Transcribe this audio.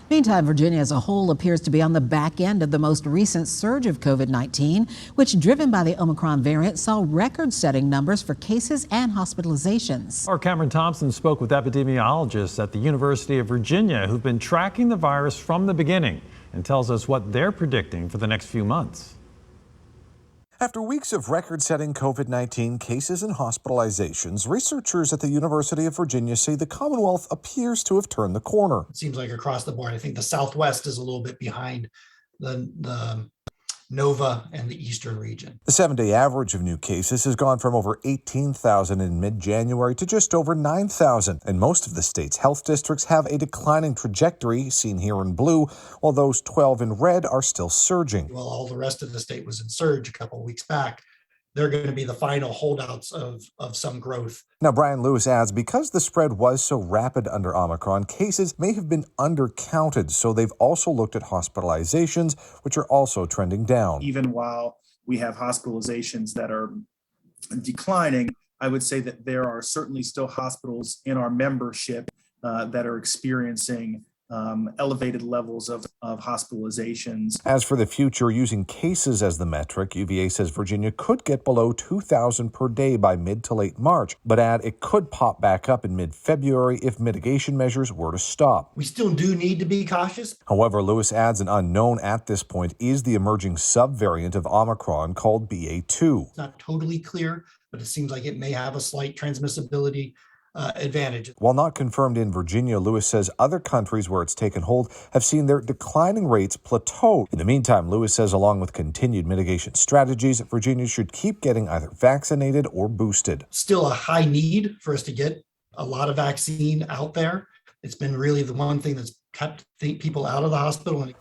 Meantime, Virginia as a whole appears to be on the back end of the most recent surge of COVID-19, which, driven by the Omicron variant, saw record-setting numbers for cases and hospitalizations. Our Cameron Thompson spoke with epidemiologists at the University of Virginia who've been tracking the virus from the beginning and tells us what they're predicting for the next few months. After weeks of record-setting COVID-19 cases and hospitalizations, researchers at the University of Virginia say the Commonwealth appears to have turned the corner. It seems like across the board, I think the Southwest is a little bit behind the Nova and the Eastern region. The 7-day average of new cases has gone from over 18,000 in mid-January to just over 9,000. And most of the state's health districts have a declining trajectory, seen here in blue, while those 12 in red are still surging. While all the rest of the state was in surge a couple of weeks back, they're going to be the final holdouts of some growth. Now, Brian Lewis adds, because the spread was so rapid under Omicron, cases may have been undercounted, so they've also looked at hospitalizations, which are also trending down. Even while we have hospitalizations that are declining, I would say that there are certainly still hospitals in our membership that are experiencing elevated levels of hospitalizations. As for the future, using cases as the metric, UVA says Virginia could get below 2,000 per day by mid to late March, but add it could pop back up in mid-February if mitigation measures were to stop. We still do need to be cautious. However, Lewis adds an unknown at this point is the emerging subvariant of Omicron called BA2. It's not totally clear, but it seems like it may have a slight transmissibility advantage. While not confirmed in Virginia, Lewis says other countries where it's taken hold have seen their declining rates plateau. In the meantime, Lewis says along with continued mitigation strategies, Virginia should keep getting either vaccinated or boosted. Still a high need for us to get a lot of vaccine out there. It's been really the one thing that's kept people out of the hospital.